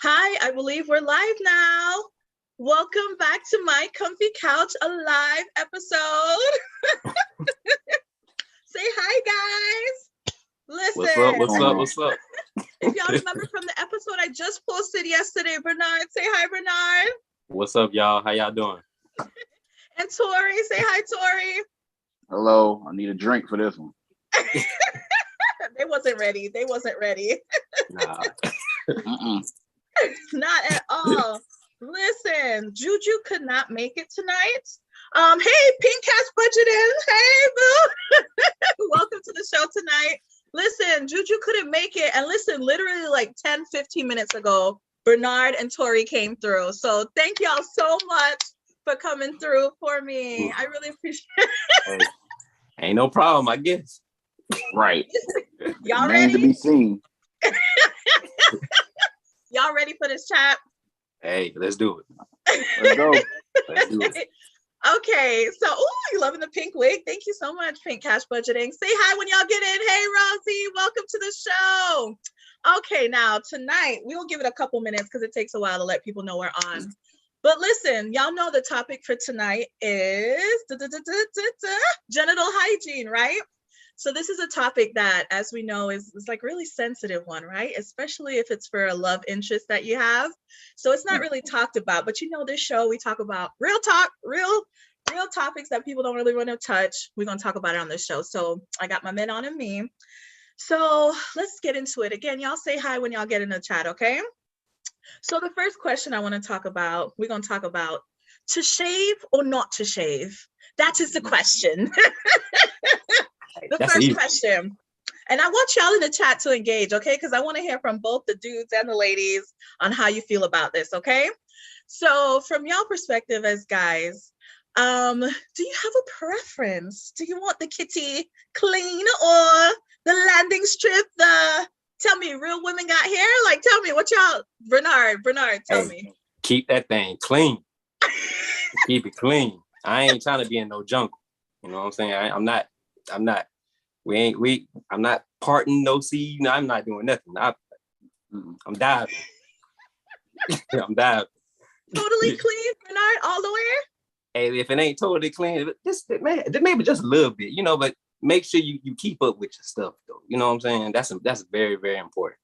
Hi, I believe we're live now. Welcome back to my Comfy Couch Alive episode. Say hi, guys. Listen. What's up? If y'all remember from the episode I just posted yesterday, Bernard, say hi, Bernard. What's up, y'all? How y'all doing? And Tori, say hi, Tori. Hello, I need a drink for this one. They wasn't ready. Nah. Not at all. Listen, Juju could not make it tonight. Hey, Pink Cat's budgeting. Hey, boo. Welcome to the show tonight. Listen, Juju couldn't make it. And listen, literally like 10, 15 minutes ago, Bernard and Tori came through. So thank y'all so much for coming through for me. I really appreciate it. Hey, ain't no problem, I guess. Right. Y'all ready? To be seen. Y'all ready for this chat? Hey, let's do it. Let's go. Let's do it. Okay, so you loving the pink wig? Thank you so much, Pink Cash Budgeting. Say hi when y'all get in. Hey, Rosie, welcome to the show. Okay, now tonight we will give it a couple minutes because it takes a while to let people know we're on. But listen, y'all know the topic for tonight is genital hygiene, right? So this is a topic that, as we know, is like really sensitive one, right? Especially if it's for a love interest that you have. So it's not really talked about, but you know, this show, we talk about real talk, real topics that people don't really want to touch. We're going to talk about it on this show. So I got my men on and me. So let's get into it. Again, y'all say hi when y'all get in the chat, okay? So the first question I want to talk about, we're going to talk about to shave or not to shave. That is the question. That's first easy. question. And I want y'all in the chat to engage, okay? Because I want to hear from both the dudes and the ladies on how you feel about this, okay? So from y'all perspective as guys, do you have a preference? Do you want the kitty clean or the landing strip? Tell me, real women got hair? Like, tell me what y'all, Bernard, tell me. Keep that thing clean. Keep it clean. I ain't trying to be in no jungle. You know what I'm saying? I'm not parting no seed. No, I'm not doing nothing. I'm diving. I'm diving. Totally clean, Bernard, all the way? Hey, if it ain't totally clean, maybe just a little bit, you know, but make sure you keep up with your stuff though. You know what I'm saying? That's very, very important.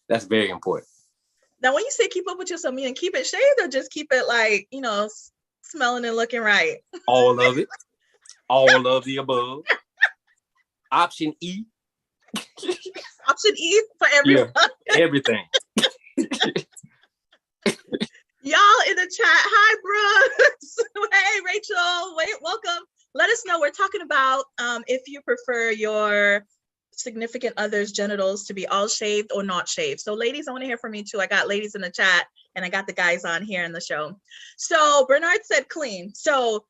That's very important. Now, when you say keep up with yourself, meaning keep it shaved or just keep it like, you know, smelling and looking right? All of it. All of the above. Option E. Option E for everyone. Yeah, everything. Y'all in the chat. Hi, Brooks. Hey, Rachel. Welcome. Let us know. We're talking about if you prefer your significant other's genitals to be all shaved or not shaved. So ladies, I want to hear from you too. I got ladies in the chat and I got the guys on here in the show. So Bernard said clean. So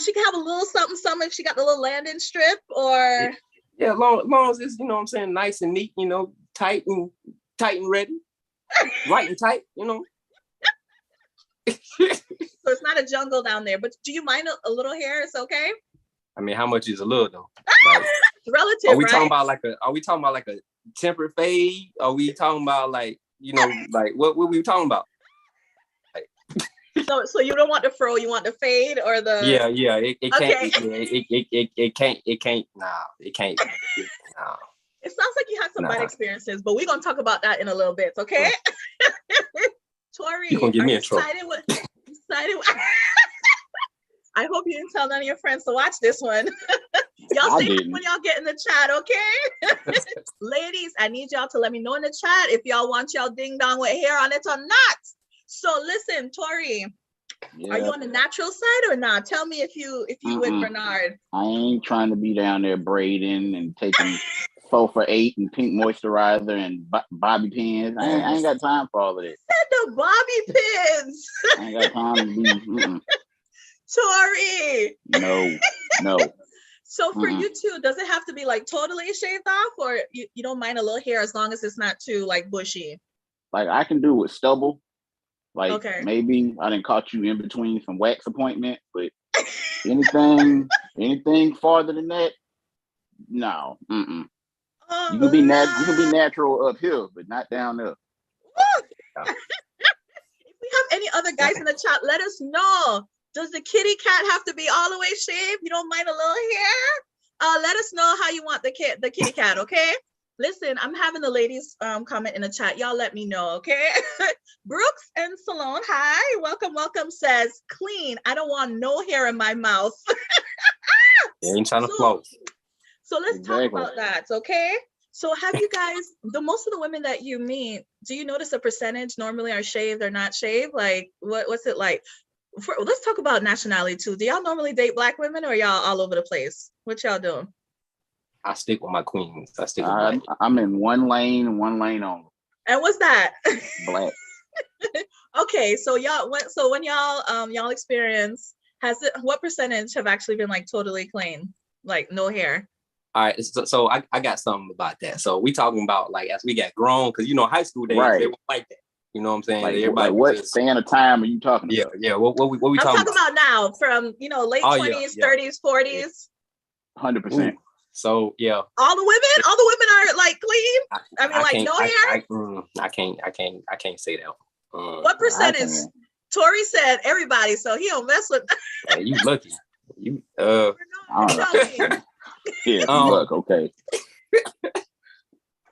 she can have a little something if she got the little landing strip or... Yeah, long as it's, you know what I'm saying, nice and neat, you know, tight and ready. Right and tight, you know. So it's not a jungle down there, but do you mind a little hair? It's okay? I mean, how much is a little though? Like, relative, are we right? talking about like a tempered fade? Are we talking about like, you know, like what we talking about? So you don't want the fro, you want the fade or the... Yeah, it okay. Can't, it can't, nah, it can't, nah. It sounds like you had some bad experiences, but we're going to talk about that in a little bit, okay? Tori, you're going to get me in trouble. Excited with... I hope you didn't tell none of your friends to watch this one. Y'all say when y'all get in the chat, okay? Ladies, I need y'all to let me know in the chat if y'all want y'all ding dong with hair on it or not. So listen, Tori, are you on the natural side or not? Tell me if you with Bernard. I ain't trying to be down there braiding and taking 4 for $8 and pink moisturizer and bobby pins. I ain't got time for all of this. The bobby pins. I ain't got time to be. Tori. No. So for you too, does it have to be like totally shaved off, or you don't mind a little hair as long as it's not too like bushy? Like I can do with stubble. Like okay. Maybe I didn't caught you in between some wax appointment, but anything farther than that, no. You can be natural up here, but not down there. any other guys in the chat, let us know. Does the kitty cat have to be all the way shaved? You don't mind a little hair? Let us know how you want the kitty cat, okay? Listen, I'm having the ladies comment in the chat. Y'all let me know, okay? Brooks and Salone, hi, welcome, says, clean. I don't want no hair in my mouth. You ain't trying to float. So let's talk about that, okay? So have you guys, most of the women that you meet, do you notice a percentage normally are shaved or not shaved? Like, what's it like? Let's talk about nationality too. Do y'all normally date Black women or y'all all over the place? What y'all doing? I stick with my queens. I stick with Black. I'm in one lane and one lane only. And what's that? Black. Okay, so when y'all experience, what percentage have actually been like totally clean, like no hair? All right, so I got something about that. So we talking about like as we got grown, because high school days they weren't like that. You know what I'm saying? Like, everybody what span of time are you talking about? Yeah. What we I'm talking about now, from late 20s, 30s, 40s. 100%. So yeah. All the women are like clean. I mean, like no hair. I can't say that. What percentage? Tori said everybody, so he don't mess with. Yeah, you lucky. You I don't know. Yeah, look, okay.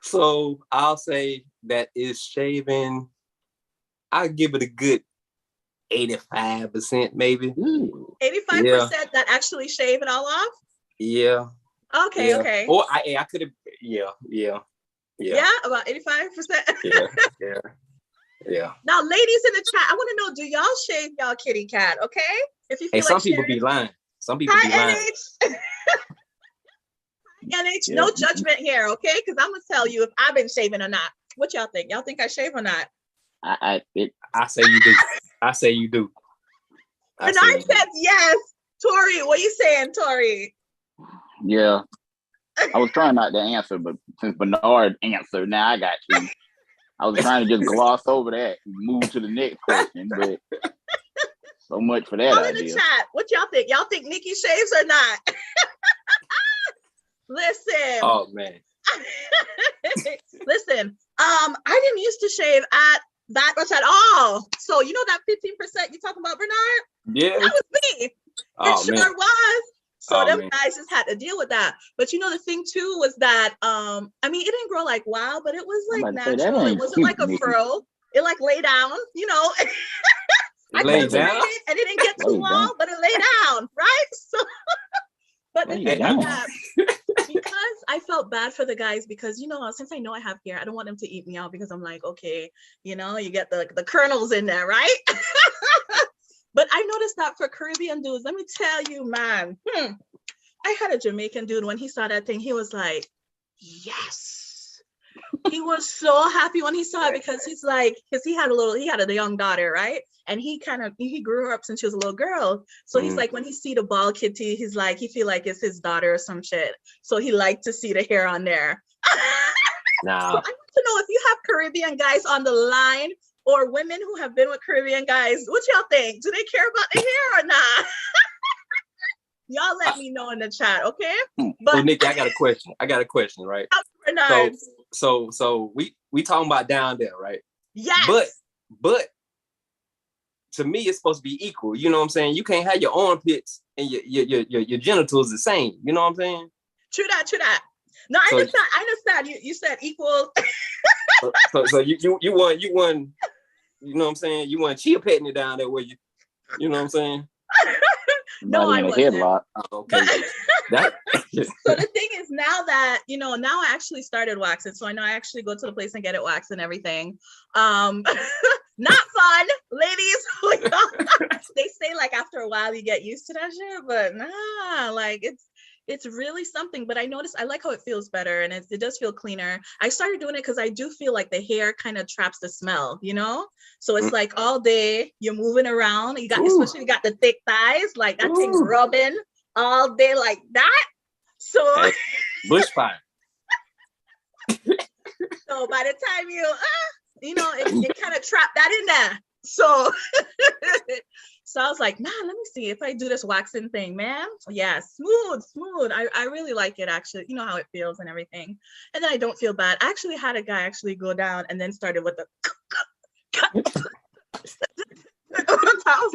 So I'll say that is shaving. I give it a good 85%, maybe. 85% that actually shave it all off? Yeah. Okay. Or I could have, yeah. Yeah, about 85%. Yeah. Now, ladies in the chat, I want to know, do y'all shave y'all kitty cat, okay? If you feel some people be lying. Some people be lying. NH, no judgment here, okay? Because I'm gonna tell you if I've been shaving or not. What y'all think? Y'all think I shave or not? I say you do. I say you do. Bernard said yes. Tori, what you saying, Tori? Yeah. I was trying not to answer, but since Bernard answered, now I got you. I was trying to just gloss over that and move to the next question, but so much for that idea. In the chat, what y'all think? Y'all think Nikki shaves or not? Listen. Oh man. Listen. I didn't used to shave at that much at all. So that 15% you talking about, Bernard? Yeah. That was me. It sure was. So them guys just had to deal with that. But the thing too was that it didn't grow like wow, but it was like natural. It wasn't like a fro. It like lay down, I lay down, and it didn't get too long, but it lay down, right? So, but the thing is that because I felt bad for the guys because since I know I have hair, I don't want them to eat me out because I'm like, okay, you get the kernels in there, right? But I noticed that for Caribbean dudes, let me tell you, man, I had a Jamaican dude, when he saw that thing, he was like, yes. He was so happy when he saw it because he had a young daughter, right? And he grew her up since she was a little girl. So he's like, when he see the bald kitty, he's like, he feel like it's his daughter or some shit. So he liked to see the hair on there. Nah. So I want to know if you have Caribbean guys on the line or women who have been with Caribbean guys, what y'all think? Do they care about the hair or not? Y'all let me know in the chat, okay? But Nikki, I got a question, right? So we talking about down there, right? Yes. But to me, it's supposed to be equal. You know what I'm saying? You can't have your armpits and your genitals the same. You know what I'm saying? True that. No, I understand. You said equal. so you won. You know what I'm saying? You weren't chia petting it down there, were you? You know what I'm saying? No, I wasn't. Oh, okay. So the thing is now that, now I actually started waxing. So I know I actually go to the place and get it waxed and everything. Not fun, ladies. They say like after a while you get used to that shit, but nah, like it's really something. But I noticed I like how it feels better and it does feel cleaner. I started doing it because I do feel like the hair kind of traps the smell, So it's like all day you're moving around. Especially you got the thick thighs, like that thing rubbing all day like that. So bushfire. So by the time it kind of trapped that in there. So so I was like, man, let me see if I do this waxing thing, man. Yeah, smooth. I really like it actually. You know how it feels and everything. And then I don't feel bad. I actually had a guy actually go down and then started with the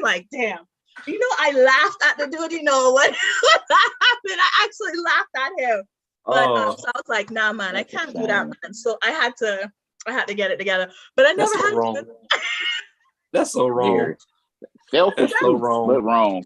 like, damn. You know, I laughed at the dude. You know what happened? I actually laughed at him. But so I was like, nah, man, I can't do that, man. So I had to get it together. But I never had wrong. That's so wrong. Selfish, so wrong. But wrong.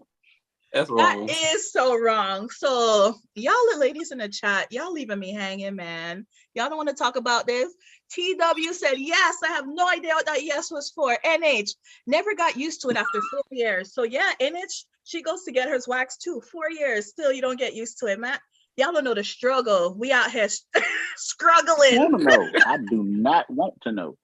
That's wrong. That is so wrong. So y'all the ladies in the chat, y'all leaving me hanging, man. Y'all don't want to talk about this. TW said, yes, I have no idea what that yes was for. NH, never got used to it after 4 years. So yeah, NH, she goes to get hers waxed too. 4 years, still you don't get used to it, man. Y'all don't know the struggle. We out here struggling. I want to know. I do not want to know.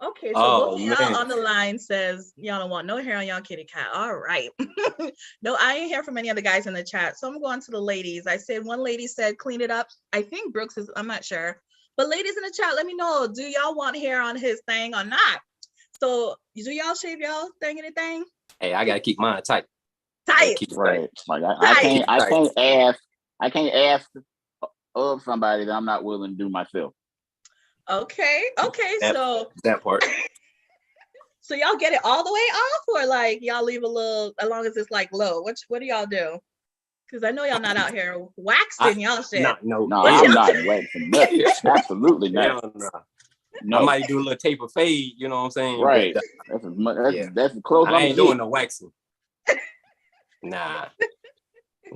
Okay, so both y'all on the line says y'all don't want no hair on y'all kitty cat. All right. No, I ain't hear from any of the guys in the chat. So I'm going to the ladies. I said one lady said clean it up. I think Brooks is, I'm not sure. But ladies in the chat, let me know. Do y'all want hair on his thing or not? So do y'all shave y'all thing anything? Hey, I gotta keep mine tight. Tight. Right. Like I can't ask of somebody that I'm not willing to do myself. Okay. So that part. So y'all get it all the way off, or like y'all leave a little, as long as it's like low? What do y'all do? Because I know y'all not out here waxing y'all shit. No, I'm not waxing nothing. Absolutely not. No. I might do a little taper fade. You know what I'm saying? Right. That's close. I ain't doing no waxing. Nah.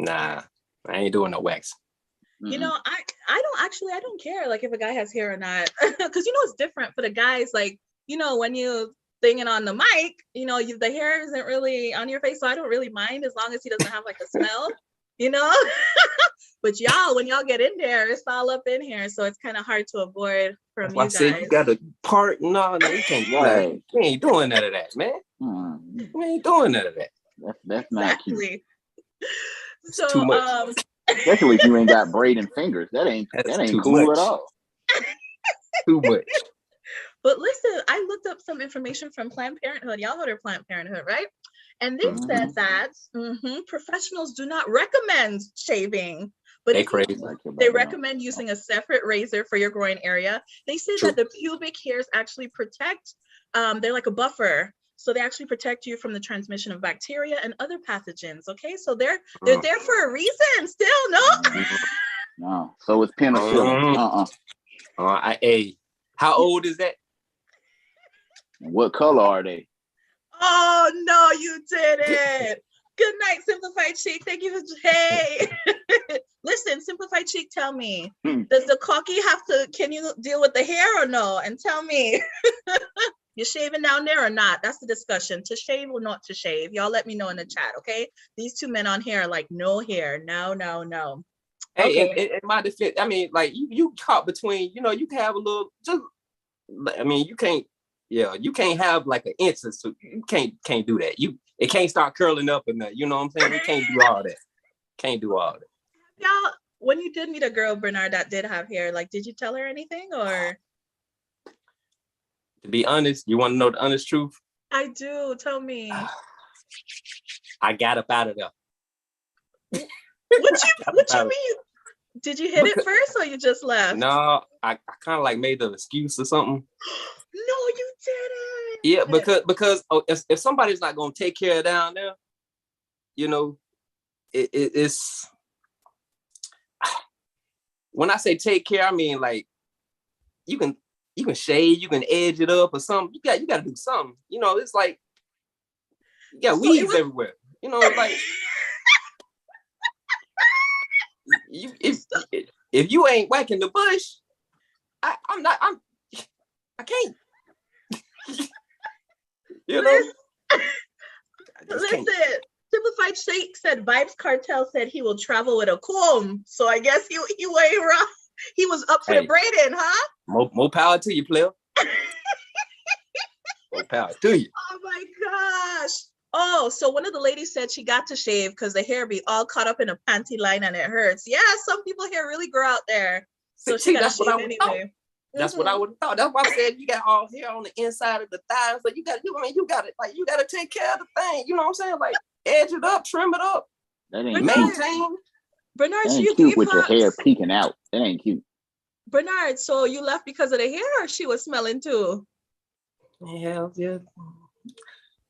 I ain't doing no waxing. You know, I don't care like if a guy has hair or not, because you know it's different for the guys. Like, you know, when you singing on the mic, you know, the hair isn't really on your face, so I don't really mind as long as he doesn't have like a smell, you know. But y'all, when y'all get in there, it's all up in here, so it's kind of hard to avoid from you guys. I said you got a part. No, you can't. Right. We ain't doing none of that, man. We ain't doing none of that. That's not cute. So too much. Especially if you ain't got braiding fingers. That ain't cool much. At all. Too much. But listen, I looked up some information from Planned Parenthood. Y'all heard of Planned Parenthood, right? And they said that professionals do not recommend shaving, but they recommend using a separate razor for your groin area. They say that the pubic hairs actually protect, they're like a buffer. So they actually protect you from the transmission of bacteria and other pathogens. Okay, so they're there for a reason. Still, no. So it's penicillin. Hey, how old is that? What color are they? Oh no, you didn't. Good night, Simplified Chic. Thank you. Hey, listen, Simplified Chic. Tell me, does the cocky have to? Can you deal with the hair or no? And tell me. You're shaving down there or not? That's the discussion. To shave or not to shave? Y'all let me know in the chat, okay? These two men on here are like, no hair. No. Hey, okay. in my defense, I mean, like you caught between, you know, you can have a little, just, I mean, you can't have like an inch, so you can't do that. It can't start curling up and that, you know what I'm saying? We can't do all that. Y'all, when you did meet a girl, Bernard, that did have hair, like, did you tell her anything or? To be honest, you want to know the honest truth? I do. Tell me. I got up out of there. What you mean? Did you hit it first or you just left? No, I kind of like made an excuse or something. No, you didn't. Yeah, because if somebody's not gonna take care of down there, you know, it's when I say take care, I mean like you can shave, you can edge it up or something. You got to do something. You know, it's like you got weeds everywhere. You know, like if you ain't whacking the bush, I can't. You know. Listen, Simplified Shake said Vibes Cartel said he will travel with a comb. So I guess he ain't wrong. He was up for the braiding, huh? More power to you, player. More power to you. Oh my gosh. Oh, so one of the ladies said she got to shave because the hair be all caught up in a panty line and it hurts. Yeah, some people hair really grow out there. So she got to shave anyway. That's what I would have thought. That's why I said you got all hair on the inside of the thighs. But you got to take care of the thing. You know what I'm saying? Like edge it up, trim it up. That ain't maintain. Bernard, that ain't cute with your hair peeking out. That ain't cute. Bernard, so you left because of the hair or she was smelling too? Yeah, yeah.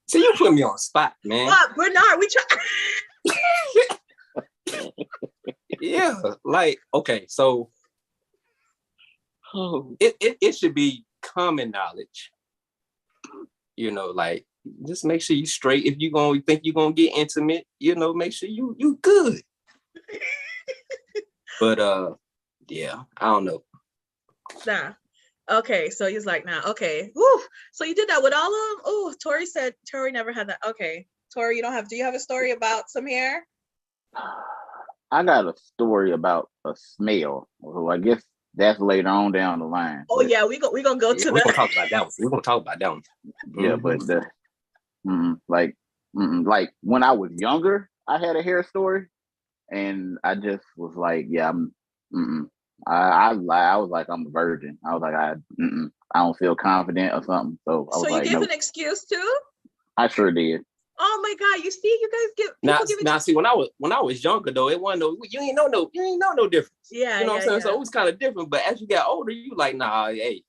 See, you put me on the spot, man. What, Bernard? We try. Yeah, like, okay, so it should be common knowledge. You know, like, just make sure you straight. If you think you're gonna get intimate, you know, make sure you good. But yeah, I don't know. Nah. Okay, so he's like, nah. Okay. Woo. So you did that with all of them? Oh, Tori said Tori never had that. Okay. Tori, do you have a story about some hair? I got a story about a smell. Well, I guess that's later on down the line. Oh, yeah, we're gonna go to we're gonna talk about that one. We're gonna talk about that one. Yeah, but like when I was younger, I had a hair story, and I just was like, yeah, I was like, I'm a virgin. I was like, I don't feel confident or something. So I was you like, gave nope. an excuse too? I sure did. Oh my God! You see, you guys give now. See, when I was younger though, it wasn't you ain't know no difference. Yeah, you know what I'm saying. Yeah. So it was kind of different. But as you got older, you like, nah, hey,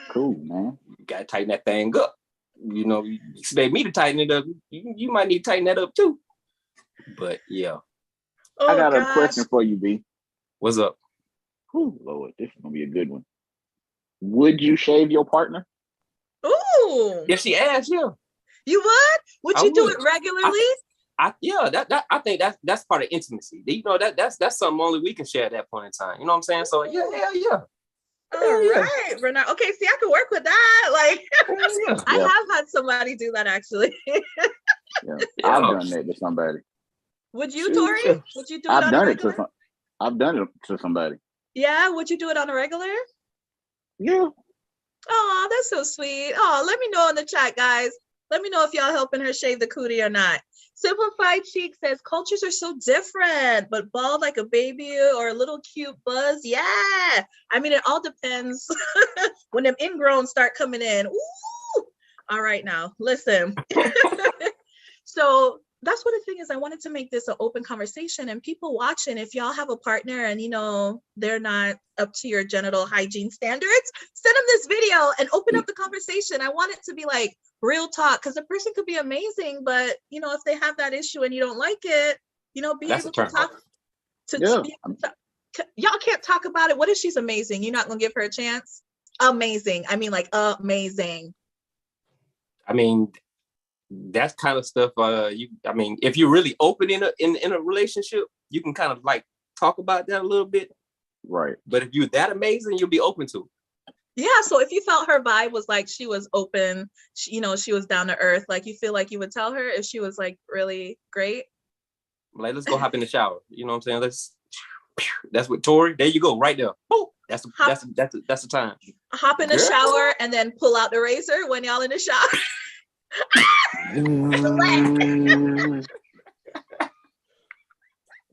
cool, man. You gotta tighten that thing up. You know, you expect me to tighten it up. You might need to tighten that up too. But yeah. Oh, I got a question for you, B. What's up? Oh Lord, this is gonna be a good one. Would you shave your partner? Ooh. If she asked, yeah. You would? Would you do it regularly? I think that's part of intimacy. You know, that's something only we can share at that point in time. You know what I'm saying? So yeah. All right, Bernard. Okay, see, I can work with that. Like, I have had somebody do that actually. Yeah, I've done that to somebody. Would you, Tori? Would you do it on a regular? I've done it to somebody. Yeah, would you do it on a regular? Yeah. Oh, that's so sweet. Oh, let me know in the chat, guys. Let me know if y'all helping her shave the cootie or not. Simplified Cheek says cultures are so different, but bald like a baby or a little cute buzz. Yeah. I mean, it all depends when them ingrown start coming in. Ooh. All right, now listen. So that's what the thing is. I wanted to make this an open conversation, and people watching, if y'all have a partner and they're not up to your genital hygiene standards, send them this video and open up the conversation. I want it to be like real talk, because the person could be amazing, but if they have that issue and you don't like it, be that's able to talk y'all can't talk about it. What if she's amazing? You're not gonna give her a chance? Amazing. I mean, like amazing. I mean, that's kind of stuff. If you're really open in a relationship, you can kind of like talk about that a little bit. Right. But if you're that amazing, you'll be open to it. Yeah. So if you felt her vibe was like she was open, she was down to earth, like you feel like you would tell her if she was like really great. Like, let's go hop in the shower. You know what I'm saying? That's what Tori. There you go, right there. Oh, that's the time. Hop in the shower and then pull out the razor when y'all in the shower.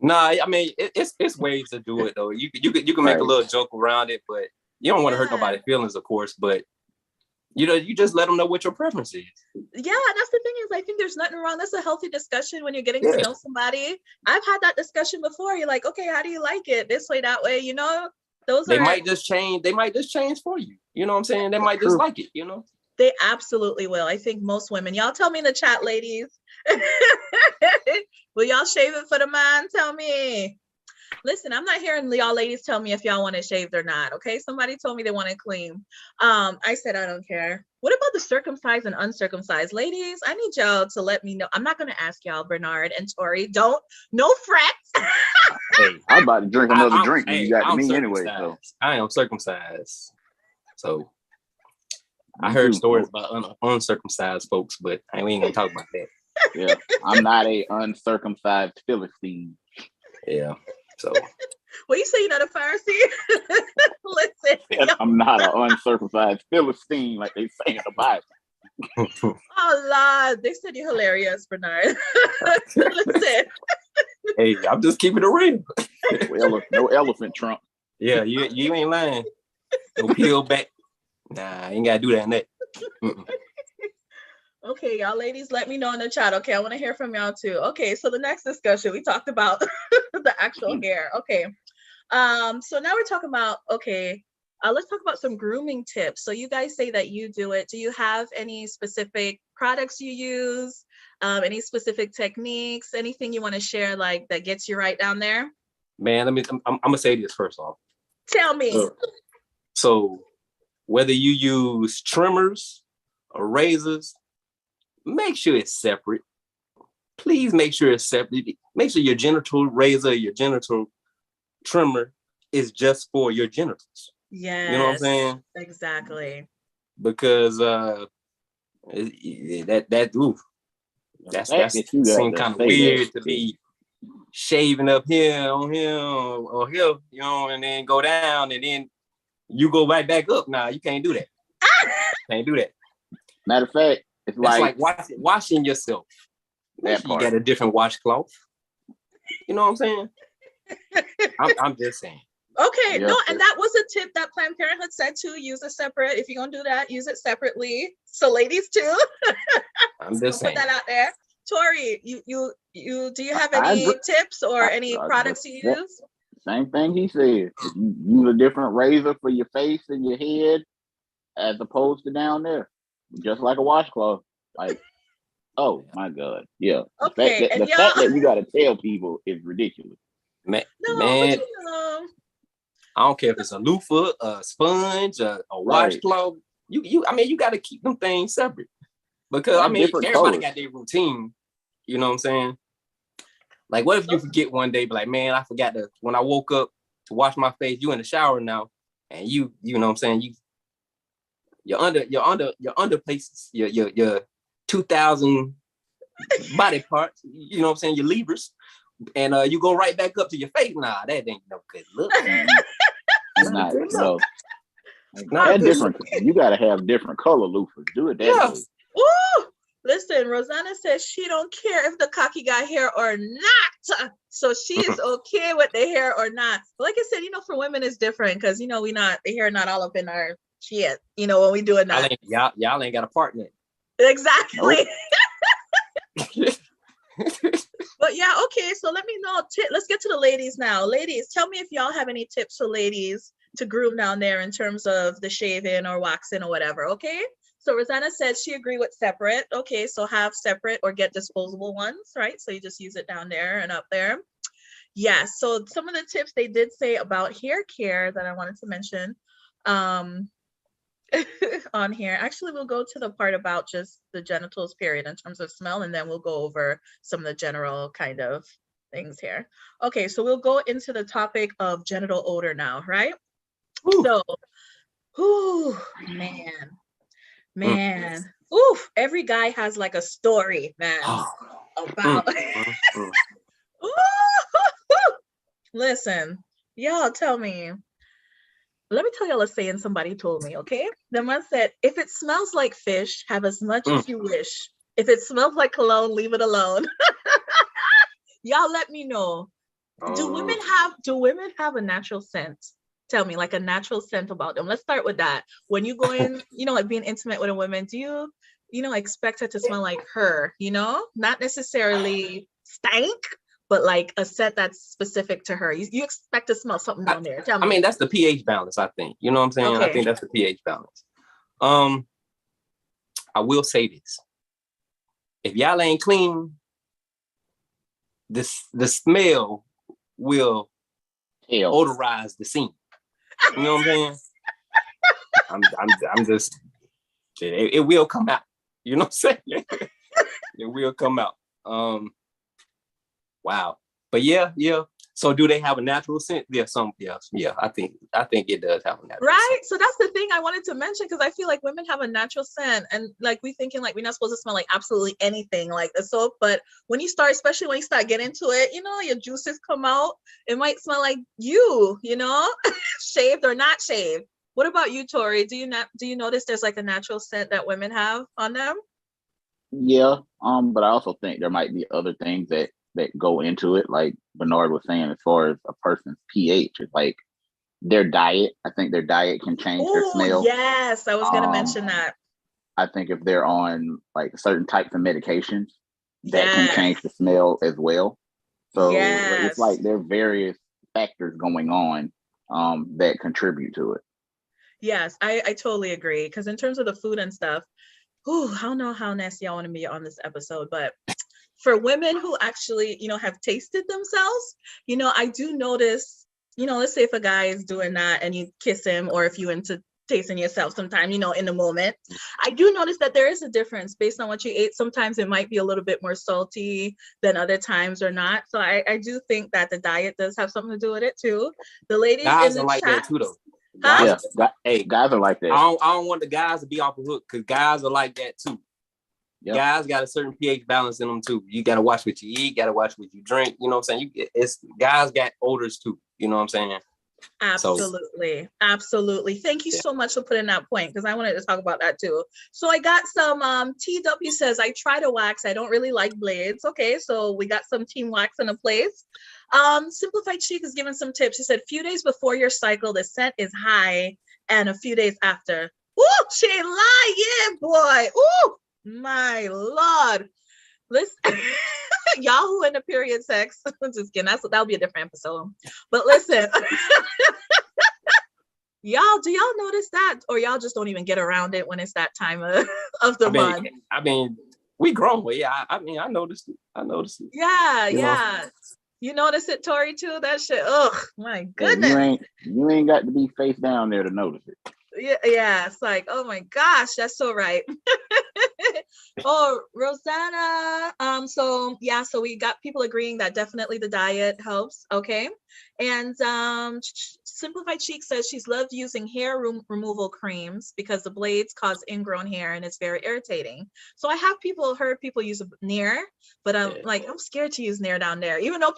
Nah, I mean it's ways to do it though. You can make a little joke around it, but you don't want to hurt nobody's feelings, of course. But you just let them know what your preference is. Yeah, that's the thing is, I think there's nothing wrong. That's a healthy discussion when you're getting to know somebody. I've had that discussion before. You're like, okay, how do you like it? This way, that way. They might just change. They might just change for you. You know what I'm saying? They might just like it. They absolutely will. I think most women. Y'all tell me in the chat, ladies. Will y'all shave it for the man? Tell me. Listen, I'm not hearing y'all ladies tell me if y'all want it shaved or not. Okay, somebody told me they want it clean. I said I don't care. What about the circumcised and uncircumcised? Ladies, I need y'all to let me know. I'm not gonna ask y'all, Bernard and Tori. No frets. Hey, I'm about to drink another drink when you got me anyway. So I am circumcised. So I heard stories about uncircumcised folks, but we ain't gonna talk about that. Yeah, I'm not a uncircumcised Philistine. Yeah, so. Well, you say you're not a Pharisee? Listen. I'm not an uncircumcised Philistine like they say in the Bible. Oh, Lord. They said you're hilarious, Bernard. Listen. Hey, I'm just keeping it real. No elephant trunk. Yeah, you ain't lying. No peel back. Nah, I ain't got to do that in that. Okay, y'all ladies, let me know in the chat. Okay, I want to hear from y'all too. Okay, so the next discussion, we talked about the actual hair. Okay, so now we're talking about, okay, let's talk about some grooming tips. So you guys say that you do it. Do you have any specific products you use? Any specific techniques? Anything you want to share, like that gets you right down there? Man, I'm gonna say this first off. Tell me. So whether you use trimmers or razors, make sure it's separate. Please make sure it's separate. Make sure your genital razor, your genital trimmer is just for your genitals. Yes. You know what I'm saying? Exactly. Because that's seem kind of weird to be shaving up here on here or here, you know, and then go down and then you go right back up. Nah, you can't do that. Can't do that. Matter of fact, it's like washing yourself. Make sure you got a different washcloth. You know what I'm saying? I'm just saying. Okay, no, and that was a tip that Planned Parenthood said too. Use it separate. If you're gonna do that, use it separately. So ladies too. I'm just saying. Put that out there. Tori, you do you have any tips or any products you use? Same thing he said. If you use a different razor for your face and your head as opposed to down there, just like a washcloth. Like, oh my God, yeah. Okay, the fact that you got to tell people is ridiculous. Man, I don't care if it's a loofah, a sponge, a washcloth. You got to keep them things separate because everybody got their routine. You know what I'm saying? Like, what if you forget one day, be like, man, I forgot when I woke up to wash my face. You in the shower now, and you know what I'm saying? Your under places, your 2,000 body parts. You know what I'm saying? Your levers, and you go right back up to your face. Nah, that ain't no good look. It's not, no. Like, different. You got to have different color loofahs. Do it that way. Woo! Listen, Rosanna says she don't care if the cocky got hair or not. So she is okay with the hair or not. But like I said, you know, for women it's different because, you know, the hair not all up in our shit, you know, when we doing that. Y'all ain't got a partner. Exactly. Nope. But yeah, okay. So let me know. Let's get to the ladies now. Ladies, tell me if y'all have any tips for ladies to groom down there in terms of the shaving or waxing or whatever, okay? So Rosanna said she agreed with separate. Okay, so have separate or get disposable ones, right? So you just use it down there and up there. Yeah, so some of the tips they did say about hair care that I wanted to mention on here. Actually, we'll go to the part about just the genitals period in terms of smell, and then we'll go over some of the general kind of things here. Okay, so we'll go into the topic of genital odor now, right? Ooh. So, man, oof, every guy has like a story, man, about listen, y'all tell me. Let me tell y'all a saying somebody told me, okay? The man said, if it smells like fish, have as much as you wish. If it smells like cologne, leave it alone. Y'all let me know. Do women have a natural scent? Tell me, like a natural scent about them. Let's start with that. When you go in, you know, like being intimate with a woman, do you know, expect her to smell like her, you know? Not necessarily stank, but like a scent that's specific to her. You expect to smell something down there. Tell me. I mean, that's the pH balance, I think. You know what I'm saying? Okay. I think that's the pH balance. I will say this. If y'all ain't clean, the smell will odorize the scene. You know what I'm saying? I'm just, it will come out. You know what I'm saying? It will come out. Wow. But yeah. So do they have a natural scent? Yeah, I think it does have a natural scent. So that's the thing I wanted to mention, because I feel like women have a natural scent, and like we thinking like we're not supposed to smell like absolutely anything like the soap, but when you start, especially when you start getting into it, you know, your juices come out. It might smell like you know, shaved or not shaved. What about you, Tori? Do you notice there's like a natural scent that women have on them? Yeah, but I also think there might be other things that go into it, like Bernard was saying, as far as a person's pH. It's like their diet. I think their diet can change their smell. Yes, I was gonna mention that. I think if they're on like certain types of medications, that can change the smell as well. So it's like there are various factors going on that contribute to it. Yes, I totally agree. Because in terms of the food and stuff, I don't know how nasty I want to be on this episode, but for women who actually, have tasted themselves, I do notice, let's say if a guy is doing that and you kiss him, or if you into tasting yourself sometime, in the moment, I do notice that there is a difference based on what you ate. Sometimes it might be a little bit more salty than other times or not. So I do think that the diet does have something to do with it too. The ladies Guys in are the like chat, that too, though. huh? Yeah, hey, guys are like that. I don't want the guys to be off the hook, because guys are like that too. Yep. Guys got a certain pH balance in them too. You got to watch what you eat, got to watch what you drink. You know what I'm saying? It's guys got odors too. You know what I'm saying? Absolutely. Absolutely. Thank you so much for putting that point, because I wanted to talk about that too. So I got some TW says, I try to wax. I don't really like blades. Okay, so we got some team wax in a place. Simplified Chic is giving some tips. He said, few days before your cycle, the scent is high, and a few days after. Ooh, Shayla, yeah, boy. Ooh, my Lord. Listen, y'all who in the period sex, just kidding. That'll be a different episode. But listen, do y'all notice that, or y'all just don't even get around it when it's that time of the month? I mean, we grown, but yeah, I noticed it. Yeah, yeah. You notice it, Tori, too? That shit. Oh my goodness. Yeah, you ain't got to be face down there to notice it. Yeah, it's like, oh my gosh, that's so right. Oh, Rosanna. So we got people agreeing that definitely the diet helps. Okay. And Simplified Chic says she's loved using hair removal creams because the blades cause ingrown hair and it's very irritating. So I have heard people use Nair, but I'm scared to use Nair down there. Even though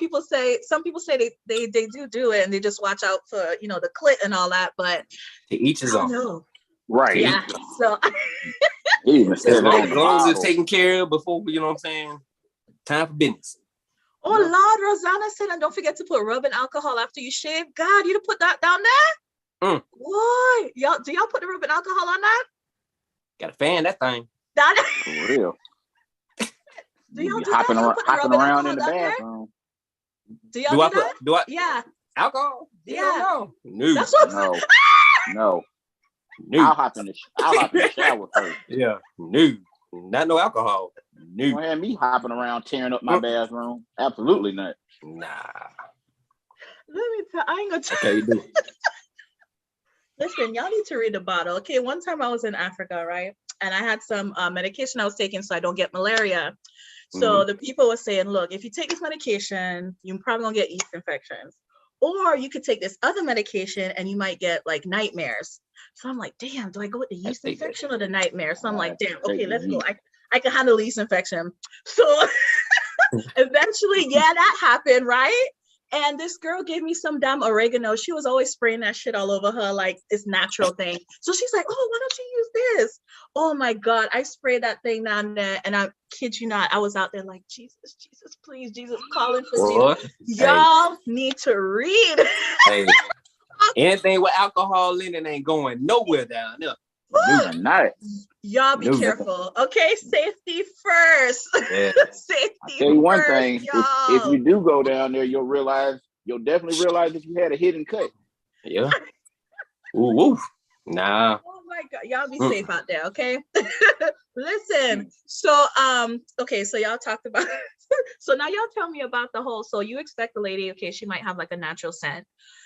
some people say they do it and they just watch out for the clit and all that, but to each his own. Right. Yeah. So as long as it's taken care of before, you know what I'm saying? Time for business. Oh, Lord, Rosanna said, and don't forget to put rubbing alcohol after you shave. God, you to put that down there? Boy, do y'all put the rubbing alcohol on that? Gotta fan that thing. For real. Do y'all hopping around in the bathroom? Do y'all do that? Do I? Yeah. Alcohol? Yeah. No. That's what No. I'll hop in the shower first. Yeah. No. Not no alcohol. No. You don't have me hopping around tearing up my bathroom. Absolutely not. Nah. Let me tell. I ain't gonna tell. Okay, you do. Listen, y'all need to read the bottle. Okay, one time I was in Africa, right? And I had some medication I was taking so I don't get malaria. So the people were saying, look, if you take this medication, you're probably gonna get yeast infections. Or you could take this other medication and you might get like nightmares. So I'm like, damn, do I go with the yeast infection or the nightmare? So I'm like, damn, okay, let's go. I can handle yeast infection. So eventually, that happened, right? And this girl gave me some damn oregano. She was always spraying that shit all over her like it's natural thing. So she's like, oh, why don't you use this? Oh my God, I sprayed that thing down there, and I kid you not, I was out there like, Jesus, please, Jesus, calling for Jesus. Y'all need to read. Hey, anything with alcohol in it ain't going nowhere down there. Y'all be careful, okay? Safety first. Yeah. Safety I'll tell you one first, thing, if you do go down there, you'll definitely realize that you had a hidden cut. Yeah. Ooh. Nah. Oh my God, y'all be safe out there, okay? Listen, so okay, so y'all talked about so now y'all tell me about the whole, so you expect the lady, okay, she might have like a natural scent.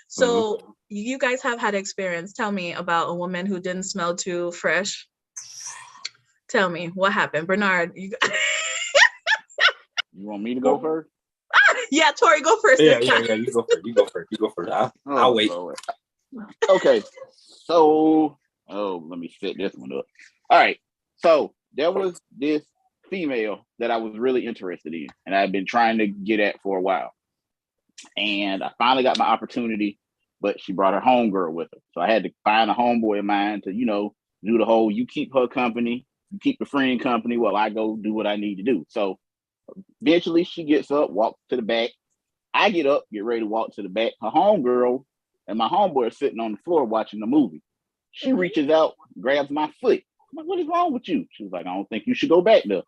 So you guys have had experience. Tell me about a woman who didn't smell too fresh. Tell me what happened. Bernard, you want me to go first? Yeah, Tori, go first. Yeah, you go first. I'll wait. Lord. Okay, so let me set this one up. All right, so there was this female that I was really interested in, and I've been trying to get at for a while. And I finally got my opportunity, but she brought her homegirl with her. So I had to find a homeboy of mine to, do the whole, you keep her company, you keep the friend company while I go do what I need to do. So eventually she gets up, walks to the back. I get up, get ready to walk to the back. Her homegirl and my homeboy are sitting on the floor watching the movie. She reaches out, grabs my foot. I'm like, what is wrong with you? She was like, I don't think you should go back there.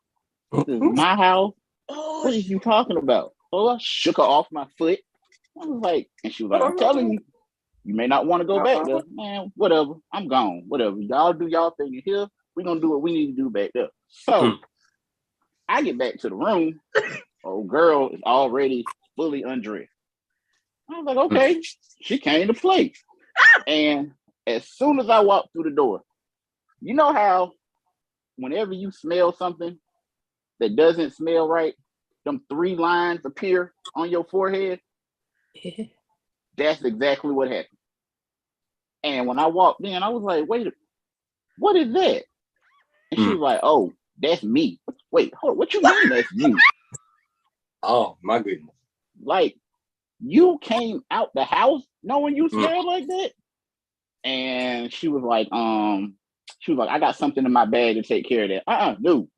This is my house. What are you talking about? So I shook her off my foot. I was like, and she was like, I'm telling you. You may not want to go back there. Man, whatever. I'm gone. Whatever. Y'all do y'all thing in here. We're going to do what we need to do back there. So I get back to the room. Old girl is already fully undressed. I was like, okay, she came to play. And as soon as I walked through the door, you know how whenever you smell something that doesn't smell right, them 3 lines appear on your forehead? That's exactly what happened. And when I walked in, I was like, wait, what is that? And she was like, oh, that's me. Wait, hold on, what you mean that's you? Oh, my goodness. Like, you came out the house knowing you smelled like that? And she was like, I got something in my bag to take care of that. No.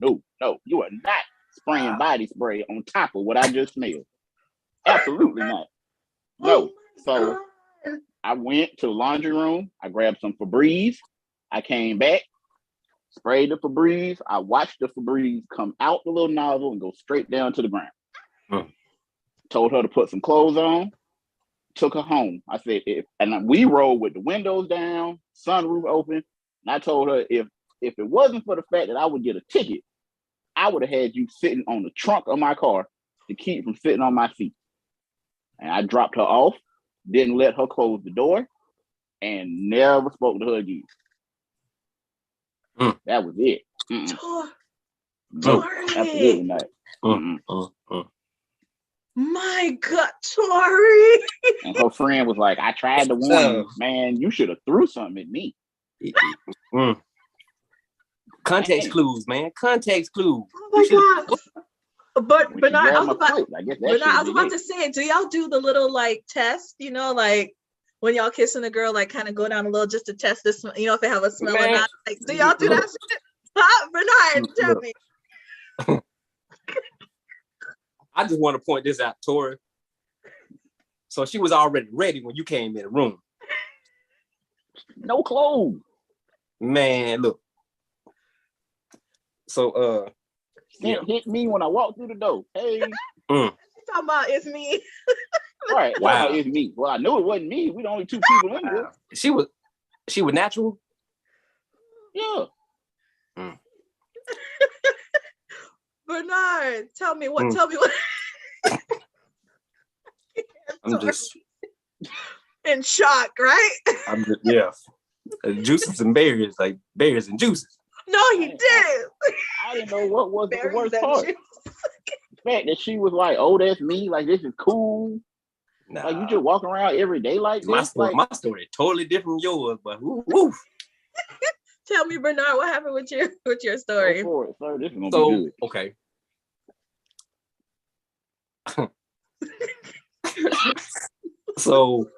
You are not spraying body spray on top of what I just smelled. Absolutely not. No. So I went to the laundry room. I grabbed some Febreze. I came back, sprayed the Febreze. I watched the Febreze come out the little nozzle and go straight down to the ground. Told her to put some clothes on. Took her home. I said, and we rolled with the windows down, sunroof open. And I told her if it wasn't for the fact that I would get a ticket, I would have had you sitting on the trunk of my car to keep from sitting on my seat. And I dropped her off, didn't let her close the door, and never spoke to her again. That was it. No, absolutely not. My God, Tori. And her friend was like, I tried to warn you, man, you should have threw something at me. Context clues, man. Context clues. Oh my God. But Bernard, I was about to say, do y'all do the little like test, like when y'all kissing a girl, like kind of go down a little just to test this, if they have a smell or not? Like, do y'all do that shit? Huh? Bernard, tell me. I just want to point this out, Tori. So she was already ready when you came in the room. No clothes. Man, look. So hit me when I walked through the door. Hey. Talking about it's me. Right. Wow. It's me. Well, I knew it wasn't me. We the only 2 people in here. She was natural? Yeah. Bernard, tell me what. I'm just in shock, right? I'm just, juices and berries, like berries and juices. No, he did. I didn't know what was the worst part. The fact that she was like, "Oh, that's me. Like this is cool." Nah. Like you just walk around every day like this. My story totally different from yours, but woo. Tell me, Bernard, what happened with your story? Go for it, sir. This is gonna be good. Okay. So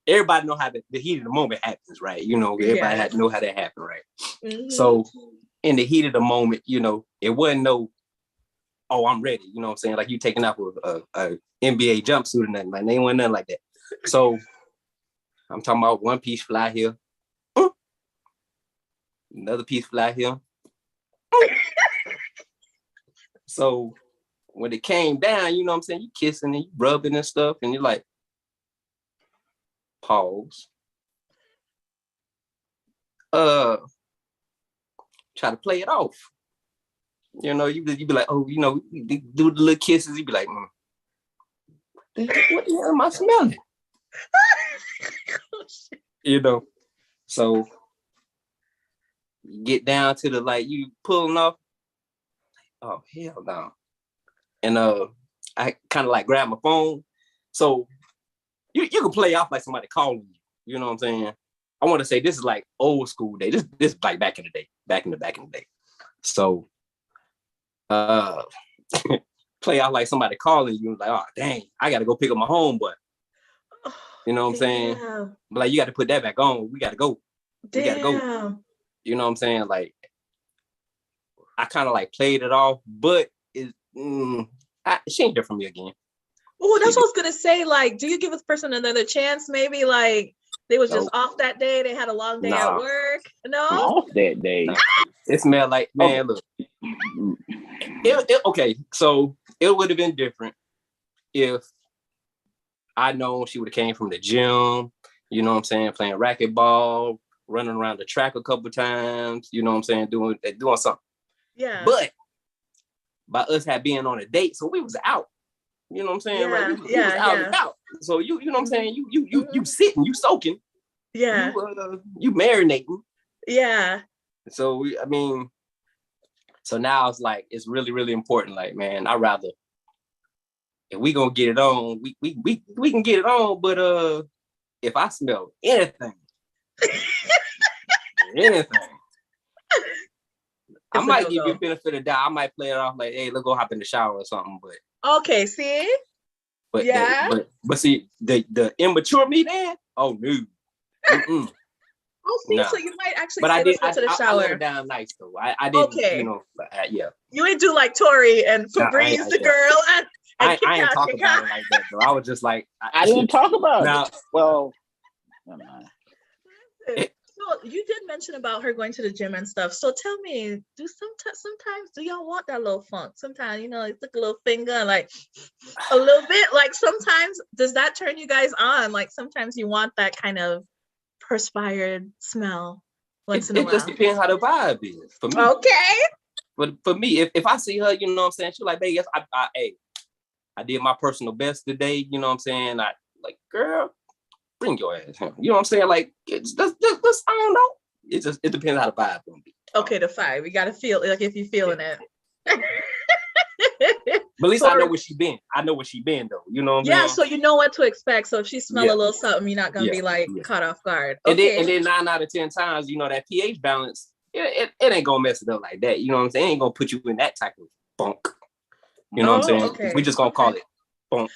everybody know how the heat of the moment happens, right? Everybody had to know how that happened, right? So in the heat of the moment, it wasn't no, oh, I'm ready. You know what I'm saying? Like you taking off a NBA jumpsuit or nothing. Like they wasn't nothing like that. So I'm talking about one piece fly here. Another piece fly here. So when it came down, you know what I'm saying? You kissing and you rubbing and stuff, and you're like, pause. Try to play it off. You be like, oh, you do the little kisses. You be like, what the hell am I smelling? So you get down to the like you pulling off. Oh hell no! And I kind of like grab my phone. So you can play off like somebody calling you. You know what I'm saying? I want to say this is like old school day. This is like back in the day. Back in the day. So play out like somebody calling you, like, oh dang, I gotta go pick up my homeboy. You know what I'm saying? But like you got to put that back on. We gotta go. We gotta go. You know what I'm saying? Like I kind of like played it off, but she ain't there for me again. Oh, that's what I was gonna say. Like, do you give this person another chance? Maybe like they was just off that day. They had a long day at work. No, off that day. It smelled like, man. Look, okay. So it would have been different if I know she would have came from the gym, you know what I'm saying, playing racquetball, running around the track a couple times, you know what I'm saying, doing something. Yeah. But by us being on a date, so we was out. You know what I'm saying? Yeah, Like we was out and about. So you know what I'm saying? You sitting, you soaking. Yeah. You marinating. Yeah. So so now it's like it's really, really important. Like, man, I'd rather if we gonna get it on, we can get it on, but if I smell anything, I might give you a benefit of doubt. I might play it off like, hey, let's go hop in the shower or something. But okay, see? But yeah. But see, the immature me then, oh no. Oh, see, so you might actually but say I did, let's go to the shower. I let her down nice though. I didn't, okay. You know, yeah. You ain't do like Tori and Febreze the girl. And I ain't talk about it like that though. I was just like, I didn't talk about it. Well, so you did mention about her going to the gym and stuff. So tell me, sometimes do y'all want that little funk? Sometimes, you know, like a little finger, like a little bit. Like sometimes, does that turn you guys on? Like sometimes you want that kind of perspired smell once in a while. It just depends how the vibe is for me. Okay. But for me, if I see her, you know what I'm saying, she's like, baby, I did my personal best today, you know what I'm saying? I like, girl, bring your ass home. You know what I'm saying? Like, it's just I don't know. It depends how the vibe gonna be. Okay, the vibe. We gotta feel like if you're feeling it. But at least I know where she been. I know where she been though. You know what I mean? So you know what to expect. So if she smell a little something, you're not gonna be like caught off guard. Okay. And then 9 out of 10 times, you know, that pH balance, it ain't gonna mess it up like that. You know what I'm saying? It ain't gonna put you in that type of funk. You know what I'm saying? Okay. We just gonna call it funk.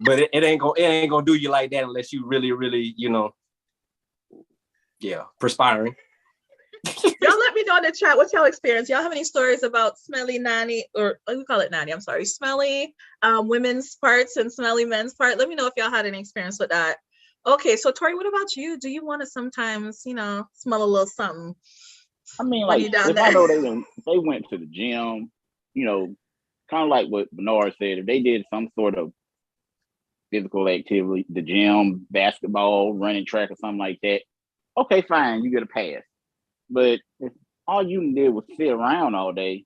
But it ain't gonna do you like that unless you really, really, you know, perspiring. Y'all let me know in the chat what's y'all experience. Y'all have any stories about smelly nanny, or we call it nanny, I'm sorry, smelly women's parts and smelly men's part? Let me know if y'all had any experience with that. Okay, so Tori, what about you? Do you want to sometimes, you know, smell a little something? I mean, like if I know they went to the gym, you know, kind of like what Bernard said, if they did some sort of physical activity, the gym, basketball, running track or something like that, okay, fine, you get a pass. But if all you did was sit around all day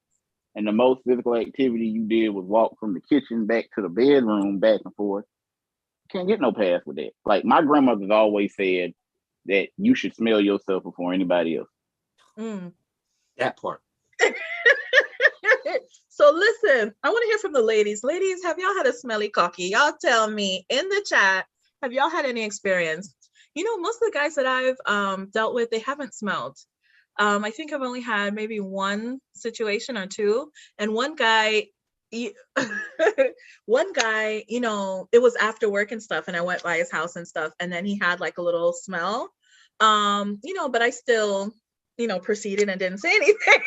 and the most physical activity you did was walk from the kitchen back to the bedroom back and forth, you can't get no pass with that. Like my grandmother's always said that you should smell yourself before anybody else. That part. So listen, I want to hear from the ladies. Ladies, have y'all had a smelly cocky? Y'all tell me in the chat, have y'all had any experience? You know, most of the guys that I've dealt with, they haven't smelled. I think I've only had maybe one situation or two. And one guy, you know, it was after work and stuff, and I went by his house and stuff, and then he had like a little smell, you know, but I still, you know, proceeded and didn't say anything.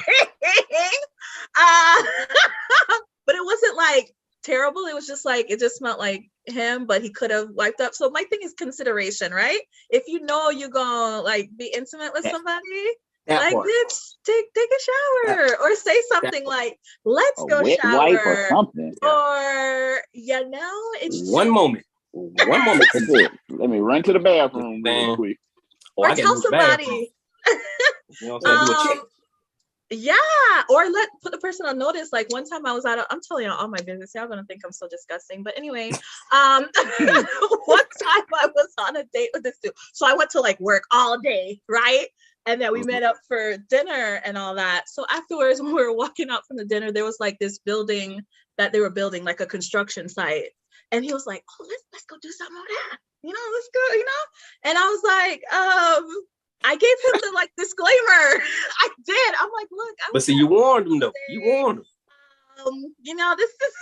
But it wasn't like terrible. It was just like, it just smelled like him, but he could have wiped up. So my thing is consideration, right? If you know you're gonna like be intimate with somebody, like bitch, take a shower or say something like, let's go shower wipe or something. Or you know, it's one moment. Let me run to the bathroom real quick. Or tell somebody. You know what I'm saying? Or put the person on notice. Like one time I was I'm telling y'all all my business. Y'all gonna think I'm so disgusting. But anyway, one time I was on a date with this dude. So I went to like work all day, right? And then we met up for dinner and all that. So afterwards, when we were walking out from the dinner, there was like this building that they were building, like a construction site. And he was like, oh, let's go do something on that. You know, let's go, you know? And I was like, I gave him the like disclaimer. I did. I'm like, look. But see, you warned him though. You warned him. You know, this is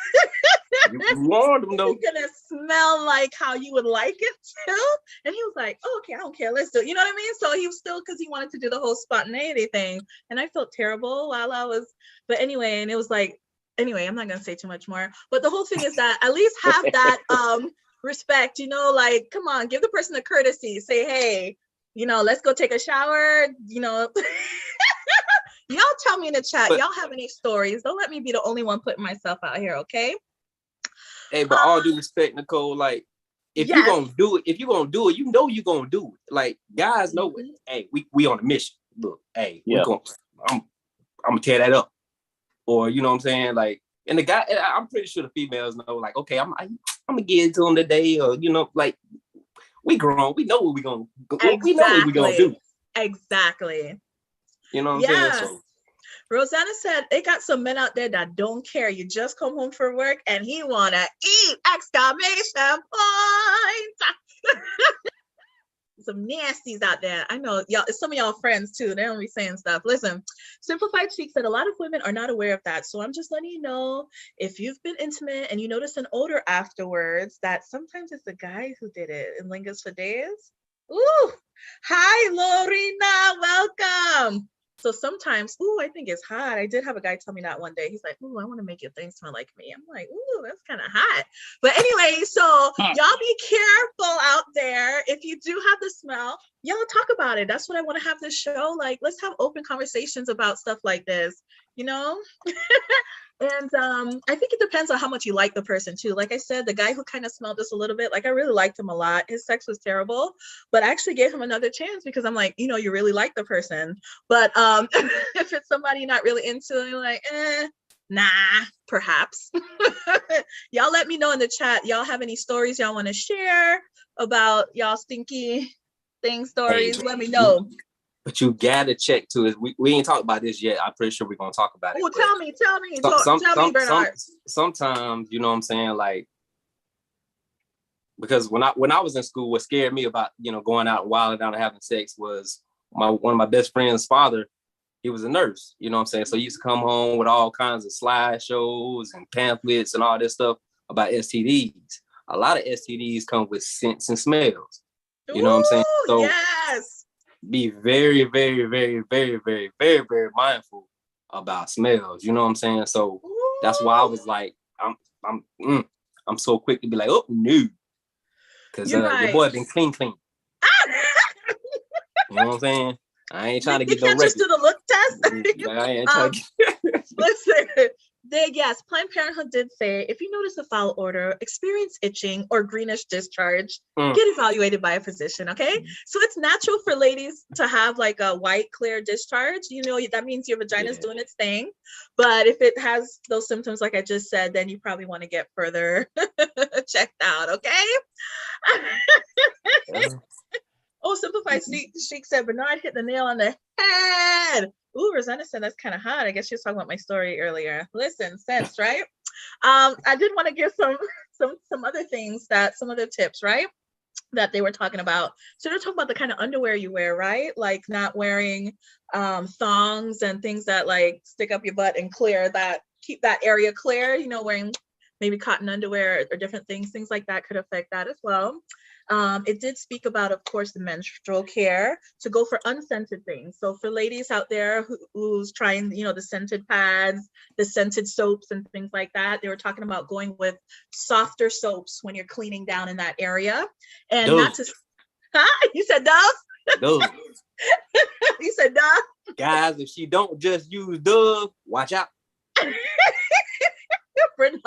you warned him though. It's gonna smell like how you would like it to. And he was like, oh, okay, I don't care. Let's do it. You know what I mean? So he was still, because he wanted to do the whole spontaneity thing. And I felt terrible while I was, but anyway, and it was like, anyway, I'm not gonna say too much more. But the whole thing is that at least have that respect, you know, like, come on, give the person a courtesy. Say, hey, you know, let's go take a shower, you know. Y'all tell me in the chat, y'all have any stories? Don't let me be the only one putting myself out here, okay? Hey, but all due respect, Nicole, like if Yes. you're gonna do it, you're gonna do it. Like guys know it. Hey, we on a mission. Look, hey, I'm gonna tear that up. Or you know what I'm saying? Like, and the guy, I'm pretty sure the females know, like, okay, I'm gonna get it to him today, or you know, like we grown, we know what we gonna we know what we gonna do. Exactly. You know what I'm saying? So Rosanna said it got some men out there that don't care. You just come home from work and he wanna eat! Exclamation point! Some nasties out there. I know y'all, some of y'all friends too. They don't be saying stuff. Listen, Simplified Cheek said a lot of women are not aware of that. So I'm just letting you know, if you've been intimate and you notice an odor afterwards, that sometimes it's the guy who did it and lingers for days. Ooh, hi Lorena, welcome. So sometimes, I think it's hot. I did have a guy tell me that one day. He's like, I want to make your thing smell like me. I'm like, that's kind of hot. But anyway, so y'all be careful out there. If you do have the smell, y'all talk about it. That's what I want to have this show. Like, let's have open conversations about stuff like this, you know? And I think it depends on how much you like the person too. Like I said, the guy who kind of smelled this a little bit, like I really liked him a lot. His sex was terrible, but I actually gave him another chance because I'm like, you really like the person. But if it's somebody you're not really into, you're like, nah, perhaps. Y'all let me know in the chat. Y'all have any stories y'all want to share about y'all stinky thing stories? Let me know. But you gotta check too. Is we ain't talked about this yet. I'm pretty sure we're gonna talk about it. Oh, tell me, tell me, Bernard. Sometimes, you know what I'm saying, like, because when I was in school, what scared me about going out and wilding down and having sex was one of my best friend's father. He was a nurse, you know what I'm saying. So he used to come home with all kinds of slideshows and pamphlets and all this stuff about STDs. A lot of STDs come with scents and smells. You know what I'm saying? So yes. Be very, very, very, very, very, very, very mindful about smells. You know what I'm saying? So that's why I was like, I'm so quick to be like, oh no, because your boy been clean. You know what I'm saying? I ain't trying to get no record. Just do the look test. I ain't trying to get... Listen. Yes, Planned Parenthood did say, if you notice a foul odor, experience itching or greenish discharge, get evaluated by a physician, okay? So it's natural for ladies to have like a white, clear discharge. That means your vagina is doing its thing. But if it has those symptoms, like I just said, then you probably want to get further checked out, okay? Simplified Chic said, Bernard hit the nail on the head. Ooh, Rosanna said that's kind of hot. I guess she was talking about my story earlier. Listen, sense, right? I did want to give some other things, some other tips, right? That they were talking about. So they're talking about the kind of underwear you wear, right? Like not wearing thongs and things that like stick up your butt and keep that area clear, wearing maybe cotton underwear or different things like that could affect that as well. It did speak about, of course, the menstrual care, to go for unscented things. So for ladies out there who's trying, the scented pads, the scented soaps and things like that, they were talking about going with softer soaps when you're cleaning down in that area. And Dove. Not to... Huh? You said Dove? Dove. You said Dove? Guys, if she don't just use Dove, watch out. Bernard.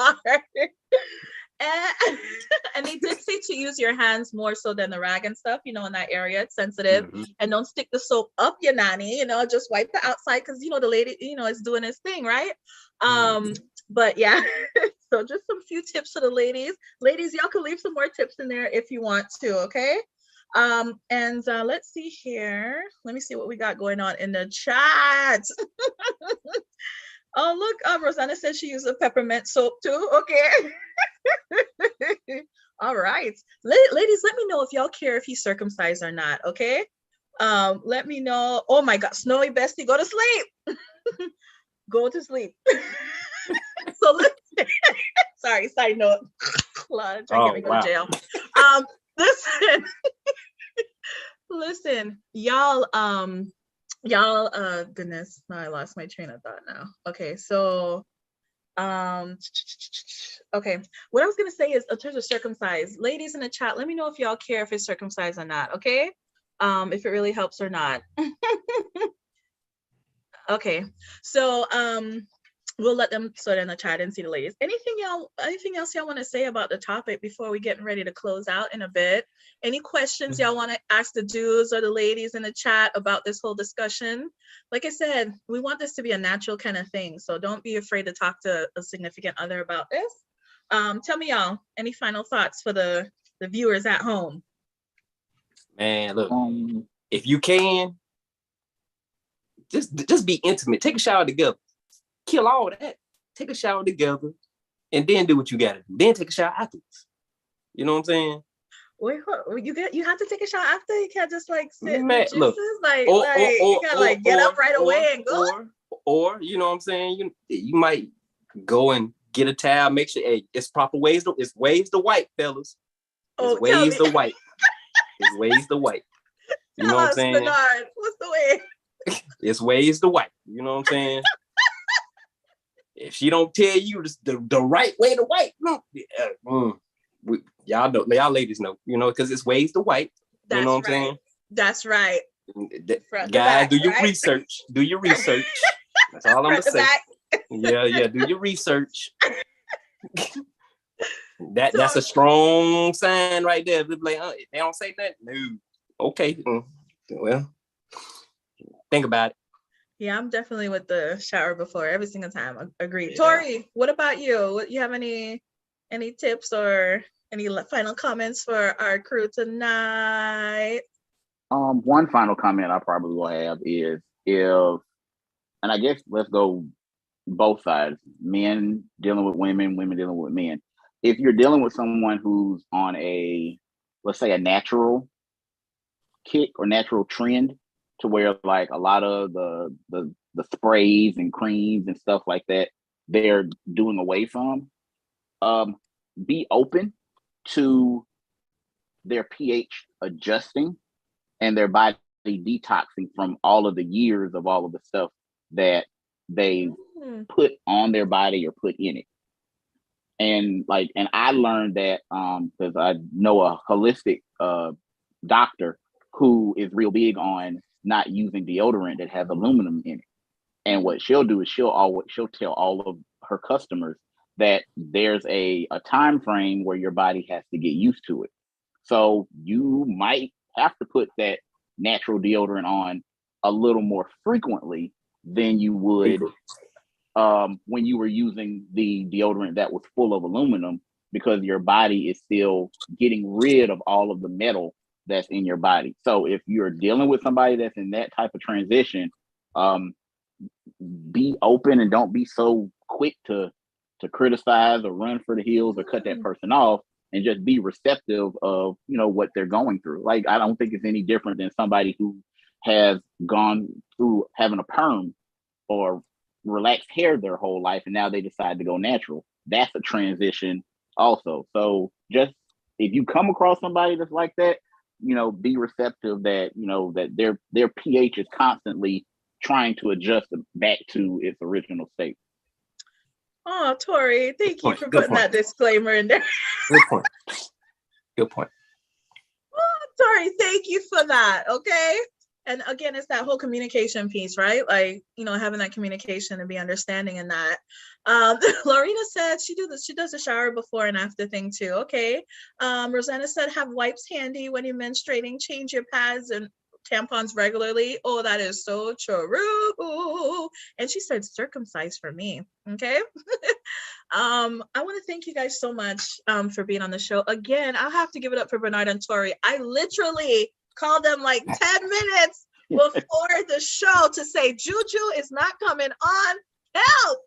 And they did say to use your hands more so than the rag and stuff, in that area. It's sensitive. And don't stick the soap up your nanny, just wipe the outside because, the lady, is doing his thing, right? But yeah, so just some few tips for the ladies. Ladies, y'all can leave some more tips in there if you want to, okay? And let's see here. Let me see what we got going on in the chat. Oh, look, Rosanna says she uses peppermint soap too. Okay. All right. Ladies, let me know if y'all care if he's circumcised or not, okay? Let me know. Oh my God, Snowy Bestie, go to sleep. Go to sleep. So listen. Sorry, side note. Trying to get me go to jail. Listen, y'all, goodness, now I lost my train of thought now. Okay, so okay, what I was gonna say is in terms of circumcised, ladies in the chat, let me know if y'all care if it's circumcised or not, okay? If it really helps or not. Okay, so we'll let them sort in the chat and see the ladies. Anything else y'all want to say about the topic before we getting ready to close out in a bit? Any questions y'all want to ask the dudes or the ladies in the chat about this whole discussion? Like I said, we want this to be a natural kind of thing, so don't be afraid to talk to a significant other about this. Tell me, y'all, any final thoughts for the viewers at home? Man, look, if you can, just be intimate. Take a shower together. Kill all that. Take a shower together, and then do what you gotta do. Then take a shower afterwards. You know what I'm saying? Wait, you have to take a shower after? You can't just like sit in Man, the juices? look, You gotta like get up right away and go. Or you know what I'm saying? You might go and get a towel. Make sure it's proper ways to wipe, fellas. It's ways to wipe. It's ways to wipe. You know what I'm saying? Bernard, what's the way? It's ways to wipe. You know what I'm saying? If she don't tell you the right way to wipe, y'all ladies know, you know, because it's ways to wipe. That's you know what right. I'm saying? That's right. Guys, do your research. Do your research. That's all I'm gonna say. Yeah, do your research. That's a strong sign right there. Like, they don't say that. No. Okay. Well, think about it. Yeah, I'm definitely with the shower before every single time. Agreed. Yeah. Tori, what about you? You have any tips or any final comments for our crew tonight? One final comment I probably will have is and I guess let's go both sides, men dealing with women, women dealing with men. If you're dealing with someone who's on let's say a natural kick or natural trend, to where like a lot of the sprays and creams and stuff like that they're doing away from, be open to their pH adjusting and their body detoxing from all of the years of all of the stuff that they put on their body or put in it. And I learned that because I know a holistic doctor who is real big on not using deodorant that has aluminum in it. And what she'll do is she'll tell all of her customers that there's a time frame where your body has to get used to it. So you might have to put that natural deodorant on a little more frequently than you would when you were using the deodorant that was full of aluminum, because your body is still getting rid of all of the metal that's in your body. So if you're dealing with somebody that's in that type of transition, be open and don't be so quick to criticize or run for the hills or cut that person off, and just be receptive of, you know, what they're going through. Like, I don't think it's any different than somebody who has gone through having a perm or relaxed hair their whole life and now they decide to go natural. That's a transition also. So just if you come across somebody that's like that, you know, be receptive that, you know, that their pH is constantly trying to adjust back to its original state. Oh, Tori, thank you for putting that disclaimer in there. Good point. Oh, Tori, thank you for that. Okay. And again, it's that whole communication piece, right? Like, you know, having that communication and be understanding in that. Lorena said she does a shower before and after thing too. Okay. Rosanna said have wipes handy when you're menstruating, change your pads and tampons regularly. Oh, that is so true. And she said circumcise for me. Okay. I want to thank you guys so much for being on the show. Again, I'll have to give it up for Bernard and Tori. I literally called them like 10 minutes before the show to say Juju is not coming on. Help.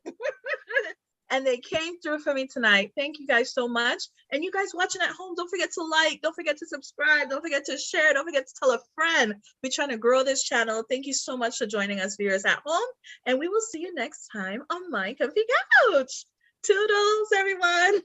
And they came through for me tonight. Thank you guys so much. And you guys watching at home, don't forget to like, don't forget to subscribe, don't forget to share, don't forget to tell a friend. We're trying to grow this channel. Thank you so much for joining us, viewers at home. And we will see you next time on My Comfy Couch. Toodles, everyone.